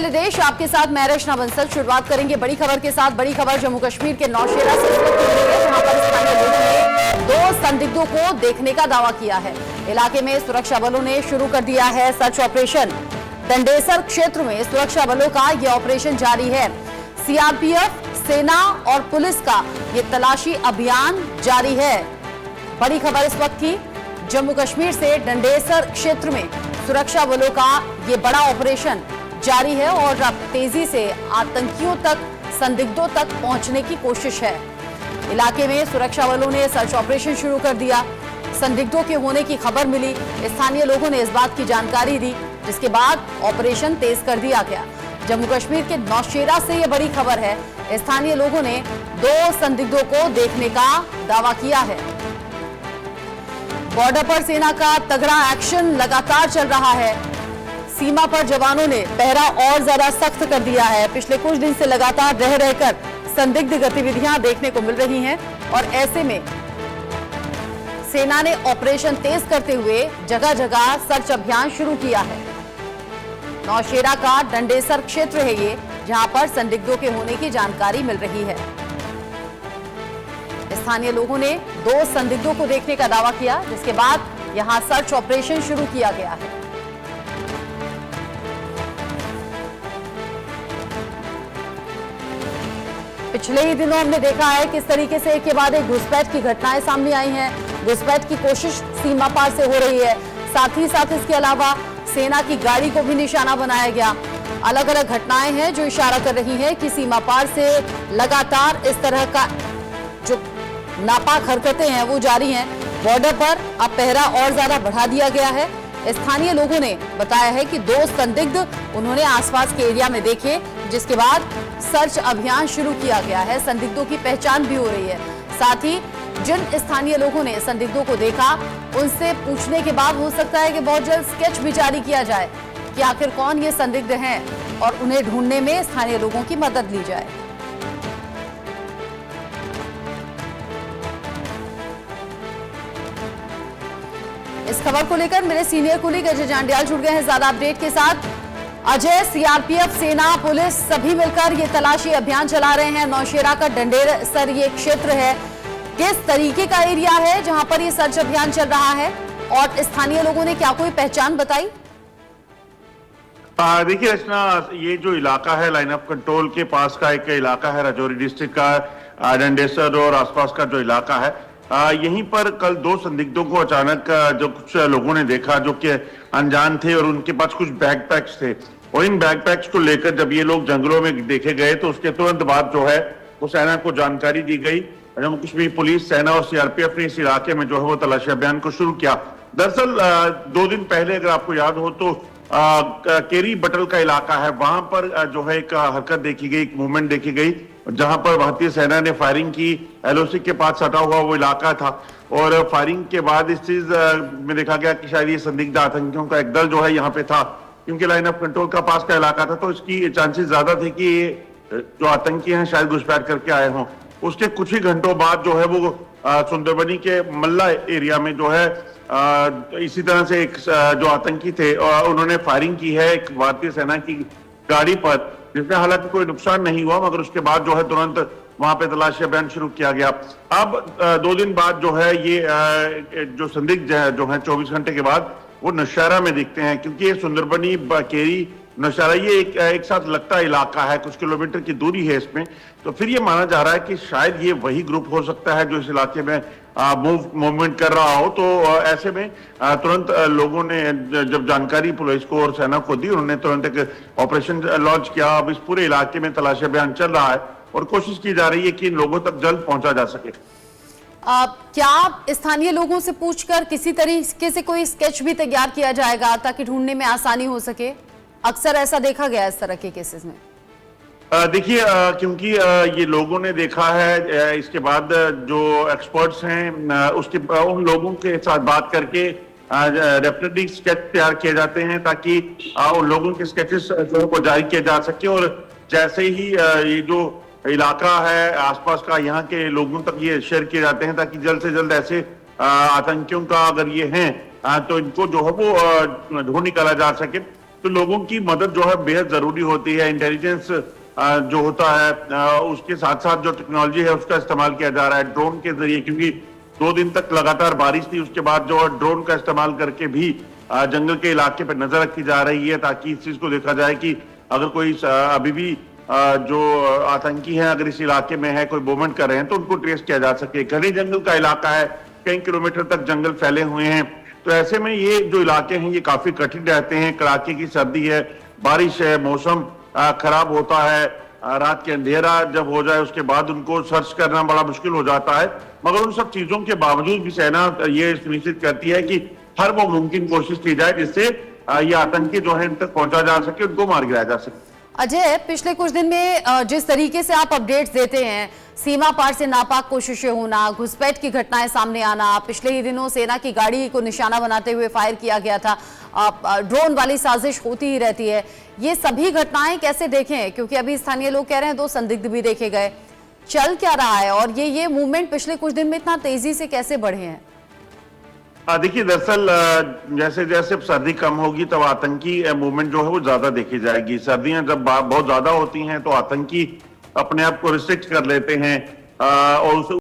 मेरे देश, आपके साथ मैं रचना बंसल। शुरुआत करेंगे बड़ी खबर के साथ। बड़ी खबर जम्मू कश्मीर के नौशेरा से है, जहां पर स्थानीय लोगों ने 2 संदिग्धों को देखने का दावा किया है। इलाके में सुरक्षा बलों ने शुरू कर दिया है सर्च ऑपरेशन। दंडेसर क्षेत्र में सुरक्षा बलों का यह ऑपरेशन जारी है। सीआरपीएफ, सेना और पुलिस का ये तलाशी अभियान जारी है। बड़ी खबर इस वक्त की, जम्मू कश्मीर से दंडेसर क्षेत्र में सुरक्षा बलों का ये बड़ा ऑपरेशन जारी है और अब तेजी से आतंकियों तक, संदिग्धों तक पहुंचने की कोशिश है। इलाके में सुरक्षा बलों ने सर्च ऑपरेशन शुरू कर दिया। संदिग्धों के होने की खबर मिली, स्थानीय लोगों ने इस बात की जानकारी दी, जिसके बाद ऑपरेशन तेज कर दिया गया। जम्मू कश्मीर के नौशेरा से यह बड़ी खबर है। स्थानीय लोगों ने 2 संदिग्धों को देखने का दावा किया है। बॉर्डर पर सेना का तगड़ा एक्शन लगातार चल रहा है। सीमा पर जवानों ने पहरा और ज्यादा सख्त कर दिया है। पिछले कुछ दिन से लगातार रह रहकर संदिग्ध गतिविधियां देखने को मिल रही हैं और ऐसे में सेना ने ऑपरेशन तेज करते हुए जगह जगह सर्च अभियान शुरू किया है। नौशेरा का दंडेसर क्षेत्र है ये, जहां पर संदिग्धों के होने की जानकारी मिल रही है। स्थानीय लोगों ने 2 संदिग्धों को देखने का दावा किया, जिसके बाद यहां सर्च ऑपरेशन शुरू किया गया है। पिछले ही दिनों हमने देखा है किस तरीके से एक के बाद एक घुसपैठ की घटनाएं सामने आई हैं। घुसपैठ की कोशिश सीमा पार से हो रही है। साथ ही साथ इसके अलावा सेना की गाड़ी को भी निशाना बनाया गया। अलग अलग घटनाएं हैं जो इशारा कर रही हैं कि सीमा पार से लगातार इस तरह का जो नापाक हरकतें हैं वो जारी हैं। बॉर्डर पर अब पहरा और ज्यादा बढ़ा दिया गया है। स्थानीय लोगों ने बताया है कि 2 संदिग्ध उन्होंने आसपास के एरिया में देखे, जिसके बाद सर्च अभियान शुरू किया गया है। संदिग्धों की पहचान भी हो रही है। साथ ही जिन स्थानीय लोगों ने संदिग्धों को देखा, उनसे पूछने के बाद हो सकता है कि बहुत जल्द स्केच भी जारी किया जाए कि आखिर कौन ये संदिग्ध हैं और उन्हें ढूंढने में स्थानीय लोगों की मदद ली जाए। इस खबर को लेकर मेरे सीनियर कुलीग अजय जांडियाल जुड़ गए हैं ज्यादा अपडेट के साथ। अजय, सीआरपीएफ, सेना, पुलिस सभी मिलकर ये तलाशी अभियान चला रहे हैं। नौशेरा का दंडेसर ये क्षेत्र है, किस तरीके का एरिया है जहां पर ये सर्च अभियान चल रहा है और स्थानीय लोगों ने क्या कोई पहचान बताई? देखिए रचना, ये जो इलाका है लाइन ऑफ कंट्रोल के पास का एक इलाका है, राजौरी डिस्ट्रिक्ट का दंडेसर और आसपास का जो इलाका है, यहीं पर कल 2 संदिग्धों को अचानक जो कुछ लोगों ने देखा जो कि अनजान थे और उनके पास कुछ बैकपैक्स थे, और इन बैकपैक्स को लेकर जब ये लोग जंगलों में देखे गए तो उसके तुरंत बाद जो है वो सेना को जानकारी दी गई। जम्मू कश्मीर पुलिस, सेना और सीआरपीएफ ने इस इलाके में जो है वो तलाशी अभियान को शुरू किया। दरअसल 2 दिन पहले अगर आपको याद हो तो केरी बटल का इलाका है, वहां पर जो है एक हरकत देखी गई, एक मूवमेंट देखी गई, जहां पर भारतीय सेना ने फायरिंग की। एलओसी के पास सटा हुआ वो इलाका था और फायरिंग के बाद इस चीज में देखा गया कि शायद ये संदिग्ध आतंकियों का एक दल जो है यहाँ पे था, क्योंकि लाइन ऑफ कंट्रोल का पास का इलाका था, तो इसकी चांसेस ज्यादा थे कि ये जो आतंकी हैं शायद घुसपैठ करके आए हों। उसके कुछ ही घंटों बाद जो है वो सुंदरबनी के मल्ला एरिया में जो है इसी तरह से एक जो आतंकी थे उन्होंने फायरिंग की है एक भारतीय सेना की गाड़ी पर, जिसमें हालांकि कोई नुकसान नहीं हुआ, मगर उसके बाद जो है तुरंत वहां पे तलाशी अभियान शुरू किया गया। अब 2 दिन बाद जो है ये जो संदिग्ध जो है 24 घंटे के बाद वो नौशेरा में दिखते हैं, क्योंकि ये सुंदरबनी, केरी, नौशेरा ये एक साथ लगता इलाका है, कुछ किलोमीटर की दूरी है इसमें। तो फिर ये माना जा रहा है कि शायद ये वही ग्रुप हो सकता है जो इस इलाके में मूवमेंट कर रहा हो। तो ऐसे में तुरंत लोगों ने जब जानकारी पुलिस को और सेना को दी, उन्होंने तुरंत एक ऑपरेशन लॉन्च किया। अब इस पूरे इलाके में तलाशी अभियान चल रहा है और कोशिश की जा रही है कि इन लोगों तक जल्द पहुंचा जा सके। क्या स्थानीय लोगों से पूछकर किसी तरीके से कोई स्केच भी तैयार किया जाएगा ताकि ढूंढने में आसानी हो सके? अक्सर ऐसा देखा गया इस तरह के केसेस में। देखिए, क्योंकि ये लोगों ने देखा है, इसके बाद जो एक्सपर्ट्स हैं उसके उन लोगों के साथ बात करके डेफिनेटली स्केच तैयार किए जाते हैं ताकि उन लोगों के स्केचेस जो को जारी किए जा सके। और जैसे ही ये जो इलाका है आसपास का, यहाँ के लोगों तक ये शेयर किए जाते हैं ताकि जल्द से जल्द ऐसे आतंकियों का अगर ये हैं तो इनको जो है वो ढूंढ निकाला जा सके। तो लोगों की मदद जो है बेहद जरूरी होती है। इंटेलिजेंस जो होता है उसके साथ साथ जो टेक्नोलॉजी है उसका इस्तेमाल किया जा रहा है ड्रोन के जरिए, क्योंकि 2 दिन तक लगातार बारिश थी। उसके बाद जो है ड्रोन का इस्तेमाल करके भी जंगल के इलाके पर नजर रखी जा रही है, ताकि इस चीज को देखा जाए कि अगर कोई अभी भी जो आतंकी हैं अगर इस इलाके में है, कोई मूवमेंट कर रहे हैं, तो उनको ट्रेस किया जा सके। घने जंगल का इलाका है, कई किलोमीटर तक जंगल फैले हुए हैं, तो ऐसे में ये जो इलाके हैं ये काफी कठिन रहते हैं। कड़ाके की सर्दी है, बारिश है, मौसम खराब होता है, रात के अंधेरा जब हो जाए उसके बाद उनको सर्च करना बड़ा मुश्किल हो जाता है। मगर उन सब चीजों के बावजूद भी सेना ये सुनिश्चित करती है कि हर वो मुमकिन कोशिश की जाए जिससे ये आतंकी जो है इन तक पहुंचा जा सके, उनको मार गिराया जा सके। अजय, पिछले कुछ दिन में जिस तरीके से आप अपडेट्स देते हैं, सीमा पार से नापाक कोशिशें होना, घुसपैठ की घटनाएं सामने आना, पिछले ही दिनों सेना की गाड़ी को निशाना बनाते हुए फायर किया गया था, ड्रोन वाली साजिश होती ही रहती है, ये सभी घटनाएं कैसे देखें? क्योंकि अभी स्थानीय लोग कह रहे हैं 2 संदिग्ध भी देखे गए, चल क्या रहा है और ये मूवमेंट पिछले कुछ दिन में इतना तेजी से कैसे बढ़े हैं? देखिए, दरअसल जैसे जैसे सर्दी कम होगी तब आतंकी मूवमेंट जो है वो ज्यादा देखी जाएगी। सर्दियां जब बहुत ज्यादा होती हैं तो आतंकी अपने आप को रिस्ट्रिक्ट कर लेते हैं और